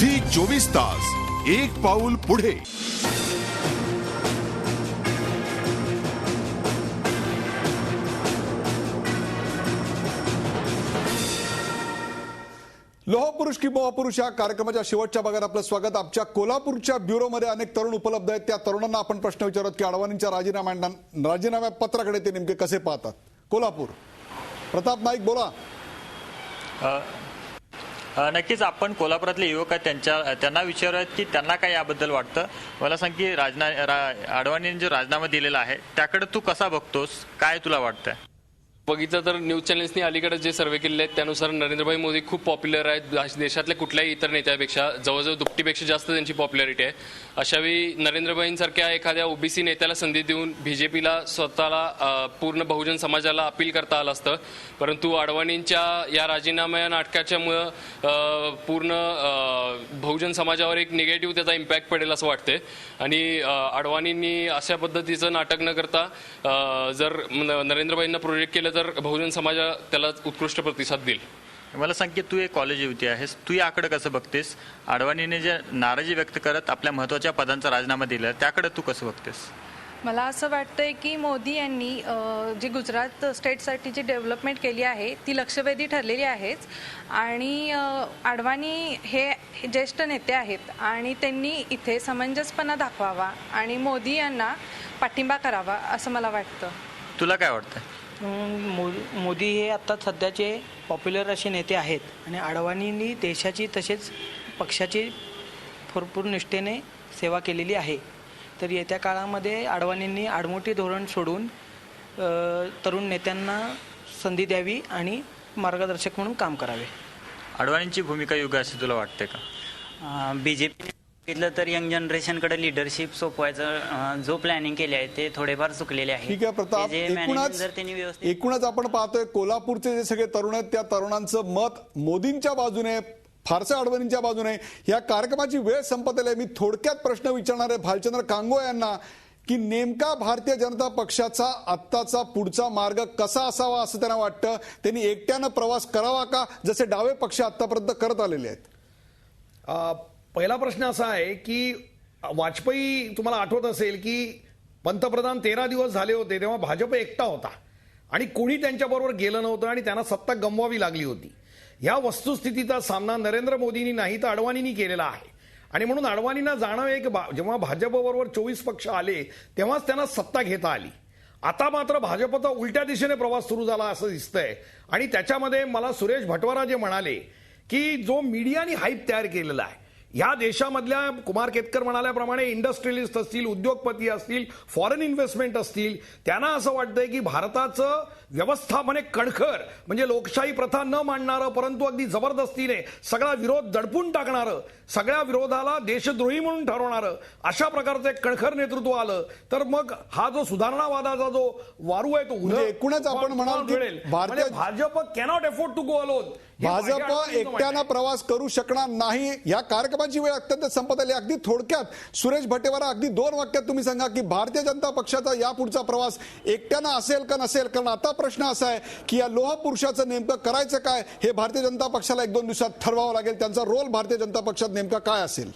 Zee 24 तास एक पाऊल पुढे। लोहपुरुष की मोहपुरुष या कार्यक्रमाच्या शेवटच्या भागात आपलं स्वागत। आमच्या कोल्हापूरच्या ब्युरोमध्ये अनेक तरुण उपलब्ध आहेत। त्या तरुणांना आपण प्रश्न विचारत की अडवाणींच्या राजीनाम्या पत्राकडे ते नेमके कसे पाहतात। कोल्हापूर, प्रताप नाईक बोला। नक्कीच आपण कोल्हापुरातले युवक आहेत त्यांना विचारूयात की त्यांना काय याबद्दल वाटतं। मला सांग की अडवाणींनी जो राजीनामा दिलेला आहे त्याकडे तू कसा बघतोस, काय तुला वाटतंय? बघितलं तर न्यूज चॅनल्सनी अलीकडे जे सर्वे केले आहेत त्यानुसार नरेंद्रभाई मोदी खूप पॉप्युलर आहेत। देशातल्या कुठल्याही इतर नेत्यापेक्षा जवळजवळ दुपटीपेक्षा जास्त त्यांची पॉप्युलॅरिटी आहे। अशावेळी नरेंद्रभाईंसारख्या एखाद्या ओबीसी नेत्याला संधी देऊन बीजेपीला स्वतःला पूर्ण बहुजन समाजाला अपील करता आलं असतं, परंतु अडवाणींच्या या राजीनामा नाटकाच्यामुळं पूर्ण बहुजन समाजावर एक निगेटिव्ह त्याचा इम्पॅक्ट पडेल असं वाटतंय। आणि अडवाणींनी अशा पद्धतीचं नाटक न करता जर नरेंद्रभाईंना प्रोजेक्ट केलं तर बहुजन समाज त्याला उत्कृष्ट प्रतिसाद देईल। मला सांग की तू एक कॉलेज युवती आहेस, तू याकडे कसं बघतेस? अडवाणीने जे नाराजी व्यक्त करत आपल्या महत्त्वाच्या पदांचा राजीनामा दिला त्याकडे तू कसं बघतेस? मला असं वाटतंय की मोदी यांनी जी गुजरात स्टेटसाठी जी डेव्हलपमेंट केली आहे ती लक्षवेधी ठरलेली आहेच। आणि अडवाणी हे ज्येष्ठ नेते आहेत आणि त्यांनी इथे समंजसपणा दाखवावा आणि मोदी यांना पाठिंबा करावा असं मला वाटतं। तुला काय वाटतं? मोदी हे आता सध्याचे पॉप्युलर असे नेते आहेत आणि अडवाणींनी देशाची तसेच पक्षाची भरपूर निष्ठेने सेवा केलेली आहे। तर येत्या काळामध्ये अडवाणींनी आडमोठी धोरण सोडून तरुण नेत्यांना संधी द्यावी आणि मार्गदर्शक म्हणून काम करावे। अडवाणींची भूमिका योग्य अशी तुला वाटते का? बीजेपी बघितलं तर यंग जनरेशनकडे लिडरशिप सोपवायचं जो प्लॅनिंग केले आहे ते थोडेफार चुकलेले आहे। ठीक आहे प्रताप, एकूणच आपण पाहतोय कोल्हापूरचे जे सगळे तरुण आहेत त्या तरुणांचं मत मोदींच्या बाजूने, फारसे अडवाणींच्या बाजूने। या कार्यक्रमाची वेळ संपत आली। मी थोडक्यात प्रश्न विचारणार आहे भालचंद्र कांगो यांना की नेमका भारतीय जनता पक्षाचा आत्ताचा पुढचा मार्ग कसा असावा असं त्यांना वाटतं? त्यांनी एकट्यानं प्रवास करावा का, जसे डावे पक्ष आतापर्यंत करत आलेले आहेत? पहिला प्रश्न असा आहे की वाजपेयी, तुम्हाला आठवत असेल की पंतप्रधान 13 दिवस झाले होते तेव्हा भाजप एकटा होता आणि कोणी त्यांच्याबरोबर गेलं नव्हतं आणि त्यांना सत्ता गमवावी लागली होती। या वस्तुस्थितीचा सामना नरेंद्र मोदींनी नाही तर अडवाणींनी केलेला आहे आणि म्हणून अडवाणींना जाणवे की जेव्हा भाजपबरोबर 24 पक्ष आले तेव्हाच त्यांना सत्ता घेता आली। आता मात्र भाजपचा उलट्या दिशेने प्रवास सुरू झाला असं दिसतंय आणि त्याच्यामध्ये मला सुरेश भटवारा जे म्हणाले की जो मीडियानी हाईप तयार केलेला आहे, या देशामधल्या कुमार केतकर म्हणाल्याप्रमाणे इंडस्ट्रियलिस्ट असतील, उद्योगपती असतील, फॉरेन इन्व्हेस्टमेंट असतील, त्यांना असं वाटतंय की भारताचं व्यवस्थापन हे कणखर, म्हणजे लोकशाही प्रथा न मांडणारं परंतु अगदी जबरदस्तीने सगळा विरोध दडपून टाकणारं, सगळ्या विरोधाला देशद्रोही म्हणून ठरवणारं अशा प्रकारचं एक कणखर नेतृत्व आलं तर मग हा जो सुधारणावादाचा जो वारू आहे तो एकूणच आपण म्हणाल भारतीय Bhajap can't afford to go alone. Bhajap एकट्यानं प्रवास करू शकणार नाही। या कार्यक्रमाची वेळ अत्यंत संपत आली। अगदी थोडक्यात सुरेश भटेवारा, अगदी 2 वाक्यात तुम्ही सांगा की भारतीय जनता पक्षाचा यापुढचा प्रवास एकट्यानं असेल का नसेल? कारण आता प्रश्न असा आहे की या लोह पुरुषाचं नेमकं करायचं काय हे भारतीय जनता पक्षाला 1-2 दिवसात ठरवावं लागेल। त्यांचा रोल भारतीय जनता पक्षात नेमका काय असेल?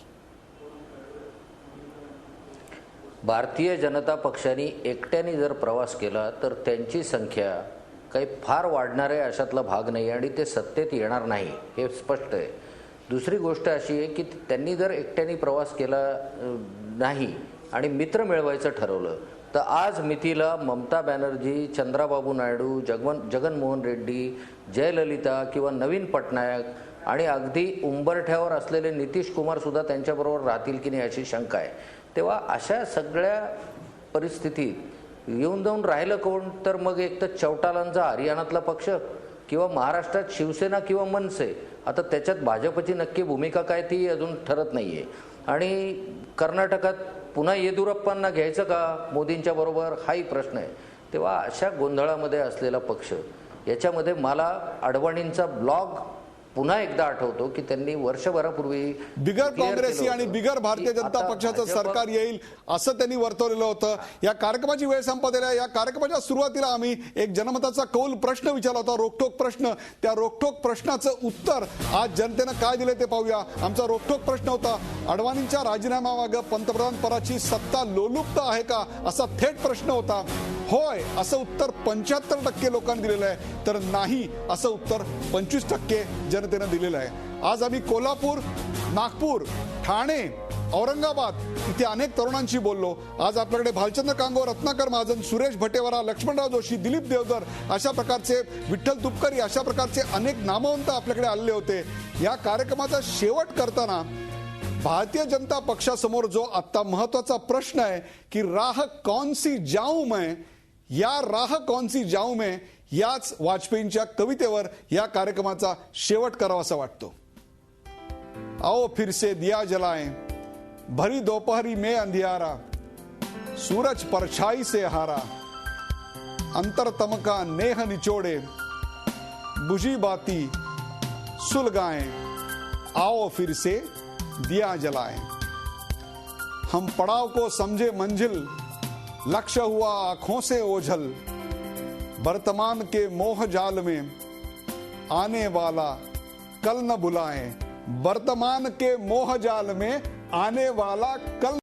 भारतीय जनता पक्षाने एकट्याने जर प्रवास केला तर त्यांची संख्या काही फार वाढणार आहे अशातला भाग नाही आणि ते सत्तेत येणार नाही हे स्पष्ट आहे। दुसरी गोष्ट अशी आहे की त्यांनी जर एकट्याने प्रवास केला नाही आणि मित्र मिळवायचं ठरवलं तर आज मितीला ममता बॅनर्जी, चंद्राबाबू नायडू, जगनमोहन रेड्डी, जयललिता किंवा नवीन पटनायक आणि अगदी उंबरठ्यावर असलेले नितीश कुमार सुद्धा त्यांच्याबरोबर राहतील की नाही अशी शंका आहे। तेव्हा अशा सगळ्या परिस्थितीत येऊन जाऊन राहिलं कोण? तर मग एक तर चौटालांचा हरियाणातला पक्ष किंवा महाराष्ट्रात शिवसेना किंवा मनसे। आता त्याच्यात भाजपची नक्की भूमिका काय ती अजून ठरत नाहीये। आणि कर्नाटकात पुन्हा येदुरप्पांना घ्यायचं का मोदींच्या बरोबर हाही प्रश्न आहे। तेव्हा अशा गोंधळामध्ये असलेला पक्ष, याच्यामध्ये मला अडवाणींचा ब्लॉग पुन्हा एकदा आठवतो की त्यांनी वर्षभरापूर्वी बिगर declare केलं काँग्रेसी आणि होतं बिगर भारतीय की जनता आता पक्षाचं भाजप- सरकार येईल असं त्यांनी वर्तवलेलं होतं. या कार्यक्रमाची वेळ संपत आली. या कार्यक्रमाच्या सुरुवातीला आम्ही एक जनमताचा कौल प्रश्न विचारला होता, रोखठोक प्रश्न. त्या रोखठोक प्रश्नाचं उत्तर आज जनतेनं काय दिले ते पाहूया. आमचा रोखठोक प्रश्न होता, अडवाणींच्या राजीनाम्यामागं पंतप्रधान पदाची सत्ता लोलुप्त आहे का, असा थेट प्रश्न होता. होय असं उत्तर 75% लोकांनी दिलेलं आहे, तर नाही असं उत्तर 25% जनतेनं दिलेलं आहे. आज आम्ही कोल्हापूर, नागपूर, ठाणे, औरंगाबाद इथे अनेक तरुणांशी बोललो. आज आपल्याकडे भालचंद्र कांगो, रत्नाकर महाजन, सुरेश भटेवारा, लक्ष्मणराव जोशी, दिलीप देवधर अशा प्रकारचे, विठ्ठल तुपकरी अशा प्रकारचे अनेक नामवंत आपल्याकडे आलेले होते. या कार्यक्रमाचा शेवट करताना भारतीय जनता पक्षासमोर जो आता महत्वाचा प्रश्न आहे की राह कौन सी जाऊं मैं, या राह कौन सी जाऊं मैं याच वाजपेयींच्या कवितेवर या कार्यक्रमाचा शेवट करावासा वाटतो. आओ फिर से दिया जलाएं, भरी दोपहरी में अंधियारा, सूरज परछाई से हारा, अंतरतम का नेह निचोड़े, बुझी बाती सुलगाएं, आओ फिर से दिया जलाएं. हम पड़ाव को समझे मंजिल, लक्ष्य हुआ आंखों से ओझल, वर्तमान के मोह जाल में आने वाला कल न बुलाएं. वर्तमान के मोह जाल में आने वाला कल,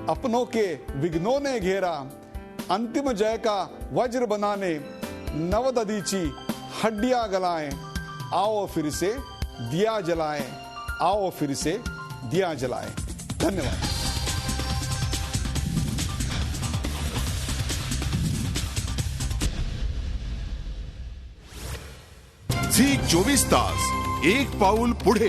अपनों के विघ्नों ने घेरा, अंतिम जय का वज्र बनाने नवदधीची हड्डियां गलाएं, आओ फिर से दिया जलाएं, आओ फिर से दिया जलाएं. धन्यवाद. झी 24 तास, एक पाऊल पुढे.